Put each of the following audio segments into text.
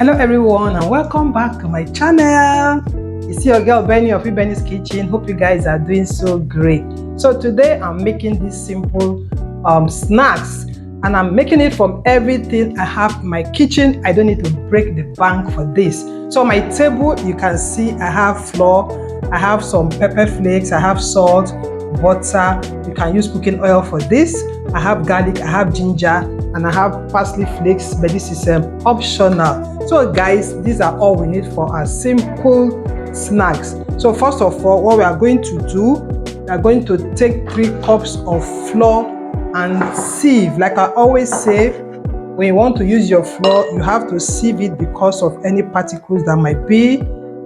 Hello everyone and welcome back to my channel. It's your girl Benny of Benny's Kitchen. Hope you guys are doing so great. So today I'm making these simple snacks, and I'm making it from everything I have in my kitchen. I don't need to break the bank for this. So on my table you can see I have flour, I have some pepper flakes, I have salt, butter. You can use cooking oil for this. I have garlic, I have ginger, and I have parsley flakes, but this is optional. So guys, these are all we need for our simple snacks. So first of all, what we are going to do, we are going to take 3 cups of flour and sieve. Like I always say, when you want to use your flour, you have to sieve it because of any particles that might be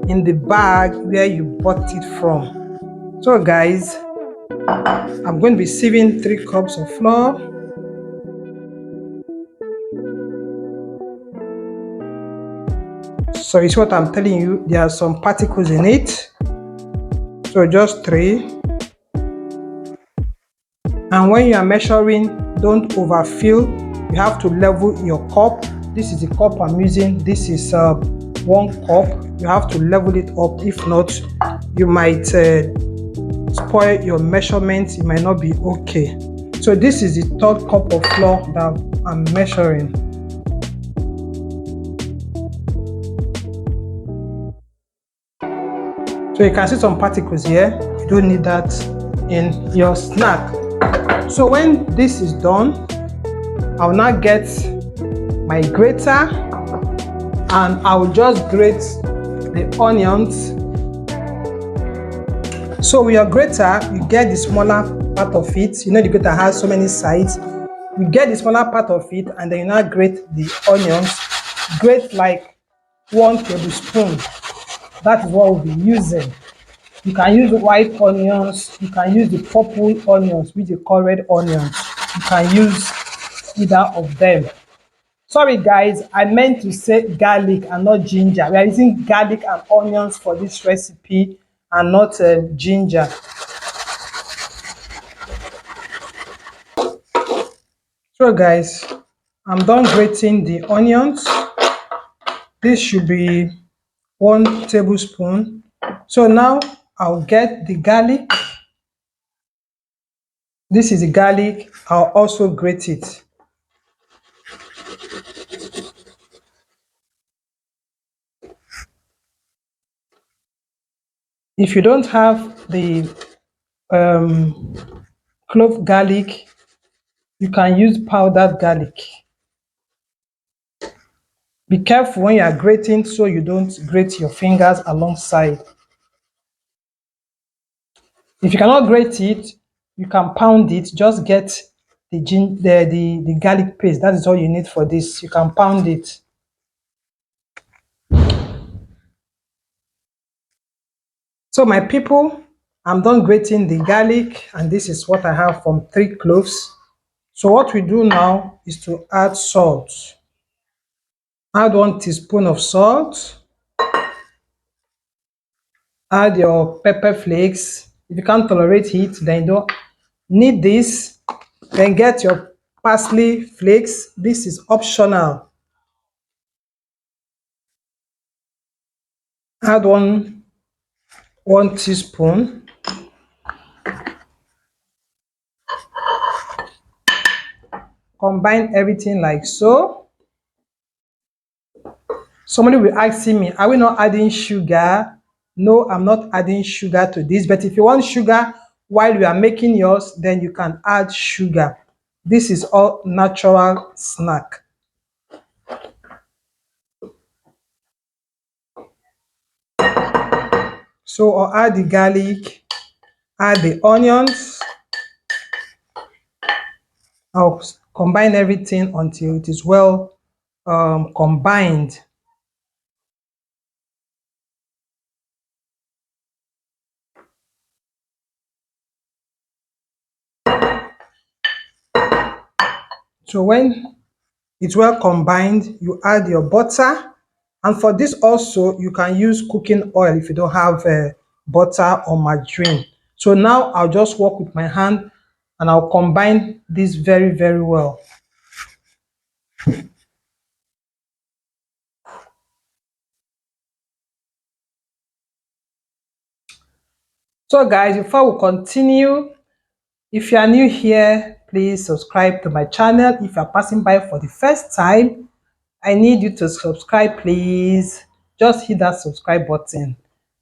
in the bag where you bought it from. So guys, I'm going to be sieving 3 cups of flour. So it's what I'm telling you, there are some particles in it. So just 3. And when you are measuring, don't overfill. You have to level your cup. This is the cup I'm using. This is 1 cup. You have to level it up. If not, you might spoil your measurements. It might not be okay. So this is the 3rd cup of flour that I'm measuring. So you can see some particles here. You don't need that in your snack. So when this is done, I'll now get my grater and I will just grate the onions. So with your grater, you get the smaller part of it. You know the grater has so many sides. You get the smaller part of it and then you now grate the onions. Grate like 1 tablespoon. That is what we'll be using. You can use white onions, you can use the purple onions, which they call red onions. You can use either of them. Sorry guys, I meant to say garlic and not ginger. We are using garlic and onions for this recipe and not ginger. So guys, I'm done grating the onions. This should be 1 tablespoon. So now I'll get the garlic. This is the garlic. I'll also grate it. If you don't have the clove garlic, you can use powdered garlic. Be careful when you are grating so you don't grate your fingers alongside. If you cannot grate it, you can pound it. Just get the garlic paste. That is all you need for this. You can pound it. So my people, I'm done grating the garlic, and this is what I have from 3 cloves. So what we do now is to add salt. Add 1 teaspoon of salt. Add your pepper flakes. If you can't tolerate heat, then you don't need this. Then get your parsley flakes. This is optional. Add one teaspoon. Combine everything like so. Somebody will ask me, are we not adding sugar? No, I'm not adding sugar to this, but if you want sugar while you are making yours, then you can add sugar. This is all natural snack. So I'll add the garlic, add the onions. I'll combine everything until it is well combined. So when it's well combined, you add your butter. And for this also, you can use cooking oil if you don't have butter or margarine. So now I'll just work with my hand and I'll combine this very, very well. So guys, before we continue, if you are new here, please subscribe to my channel. If you are passing by for the first time, I need you to subscribe, please. Just hit that subscribe button.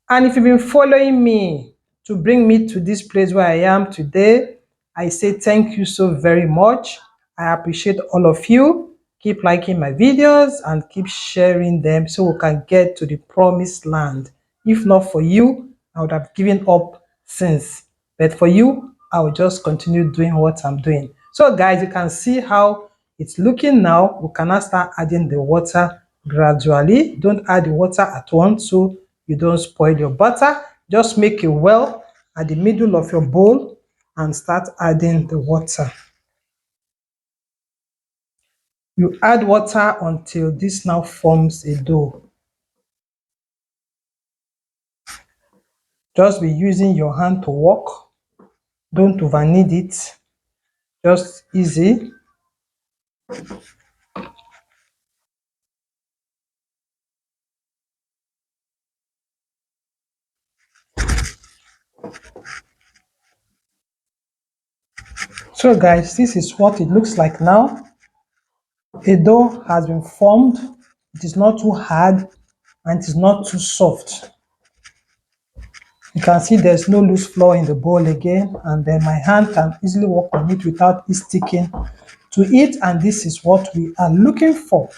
And if you've been following me to bring me to this place where I am today, I say thank you so very much. I appreciate all of you. Keep liking my videos and keep sharing them so we can get to the promised land. If not for you, I would have given up since. But for you, I will just continue doing what I'm doing. So guys, you can see how it's looking now. We can now start adding the water gradually. Don't add the water at once so you don't spoil your butter. Just make a well at the middle of your bowl and start adding the water. You add water until this now forms a dough. Just be using your hand to work. Don't over knead it. Just easy. So guys, this is what it looks like now. A dough has been formed. It is not too hard and it is not too soft. You can see there's no loose flour in the bowl again, and then my hand can easily work on it without it sticking to it, and this is what we are looking for.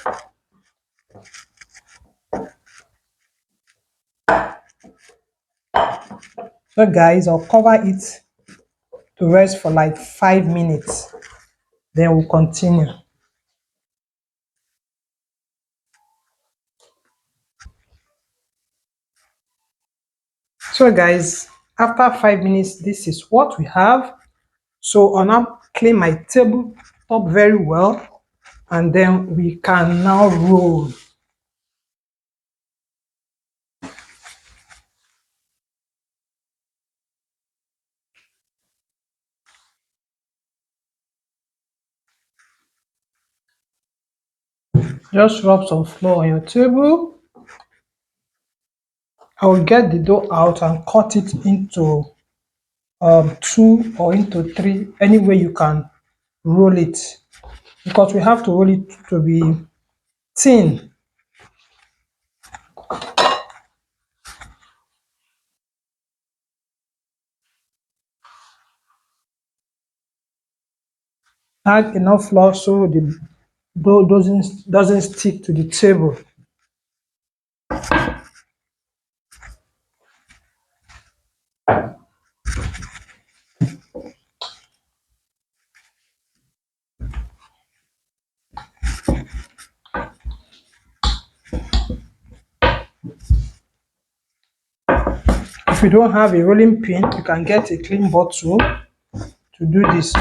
So guys, I'll cover it to rest for like 5 minutes, then we'll continue. So guys, after 5 minutes, this is what we have. So I'll now clean my table top very well, and then we can now roll. Just rub some flour on your table. I will get the dough out and cut it into two or into three, any way you can roll it, because we have to roll it to be thin. Add enough flour so the dough doesn't stick to the table. If you don't have a rolling pin, you can get a clean bottle to do this.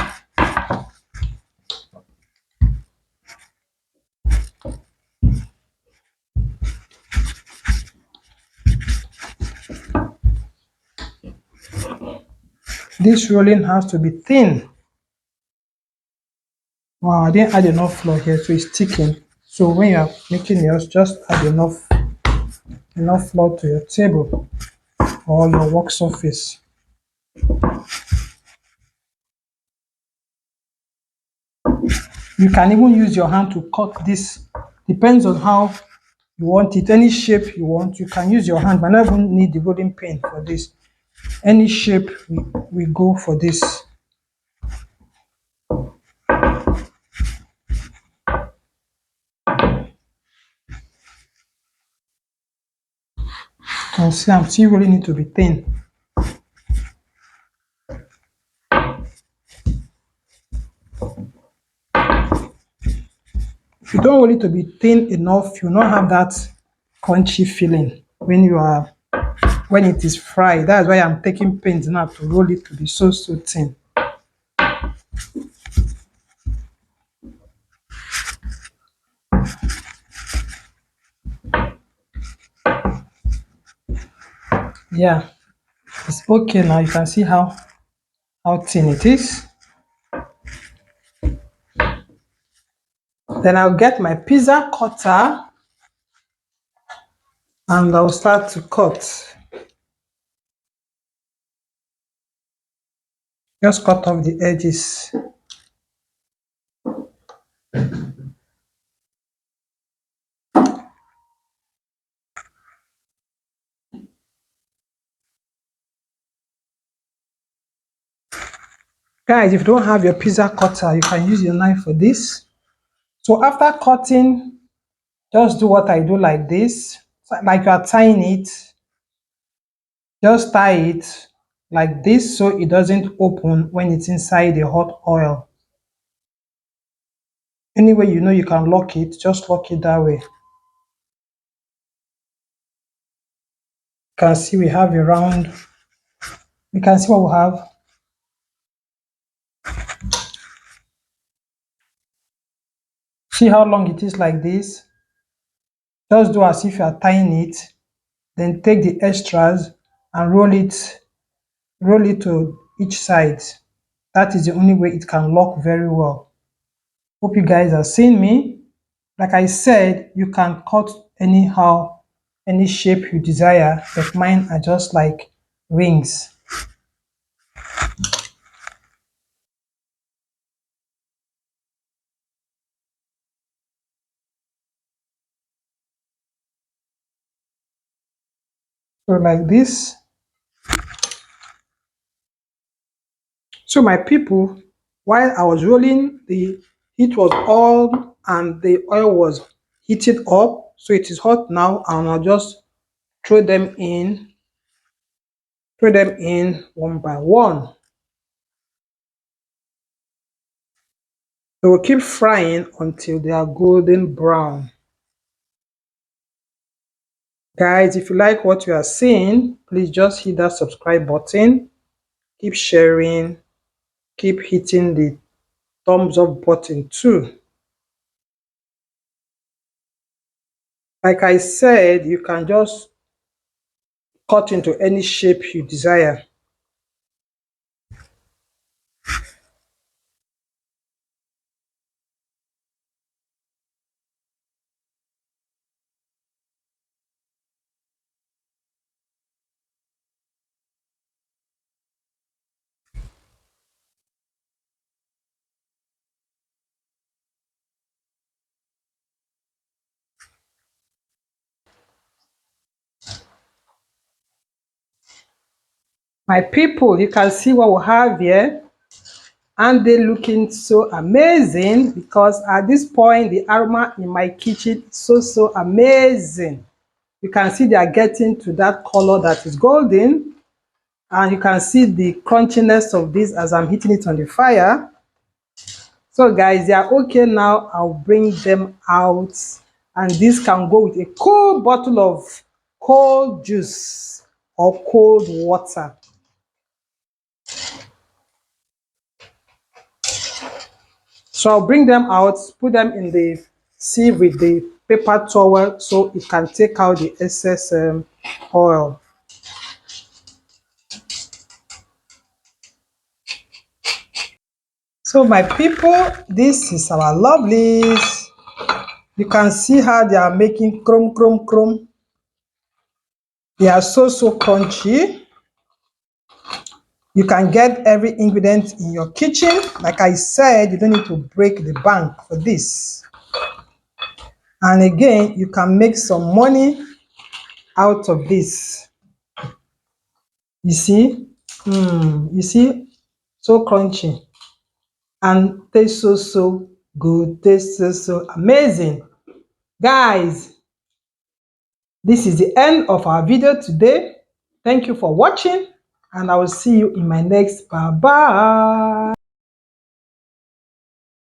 This rolling has to be thin. Wow, I didn't add enough flour here, so it's sticking. So when you are making yours, just add enough flour to your table or your work surface. You can even use your hand to cut this. Depends on how you want it. Any shape you want, you can use your hand. But not even need the rolling pin for this. Any shape we go for this. You can see I'm still rolling it to be thin. If you don't roll it to be thin enough, you will not have that crunchy feeling when it is fried. That's why I'm taking pains now to roll it to be so thin. Yeah, it's okay now. You can see how thin it is. Then I'll get my pizza cutter and I'll start to cut. Just cut off the edges. Guys, if you don't have your pizza cutter, you can use your knife for this. So after cutting, just do what I do like this. Like you are tying it, just tie it like this so it doesn't open when it's inside the hot oil. Anyway, you know you can lock it, just lock it that way. You can see we have a round, you can see what we have. See how long it is like this? Just do as if you are tying it, then take the extras and roll it to each side. That is the only way it can lock very well. Hope you guys are seeing me. Like I said, you can cut anyhow, any shape you desire, but mine are just like rings. So like this. So my people, while I was rolling, the heat was on and the oil was heated up. So it is hot now, and I'll just throw them in, one by one. So we'll keep frying until they are golden brown. Guys, if you like what you are seeing, please just hit that subscribe button. Keep sharing, keep hitting the thumbs up button too. Like I said, you can just cut into any shape you desire. My people, you can see what we have here, and they looking so amazing because at this point the aroma in my kitchen is so amazing. You can see they are getting to that color that is golden, and you can see the crunchiness of this as I'm hitting it on the fire. So guys, they are okay now. I'll bring them out, and this can go with a cool bottle of cold juice or cold water. So I'll bring them out, put them in the sieve with the paper towel so it can take out the excess oil. So my people, this is our lovelies. You can see how they are making crum crum crum. They are so crunchy. You can get every ingredient in your kitchen. Like I said, you don't need to break the bank for this. And again, you can make some money out of this. You see? You see? So crunchy. And tastes so good. Tastes so amazing. Guys, this is the end of our video today. Thank you for watching, and I will see you in my next. Bye bye.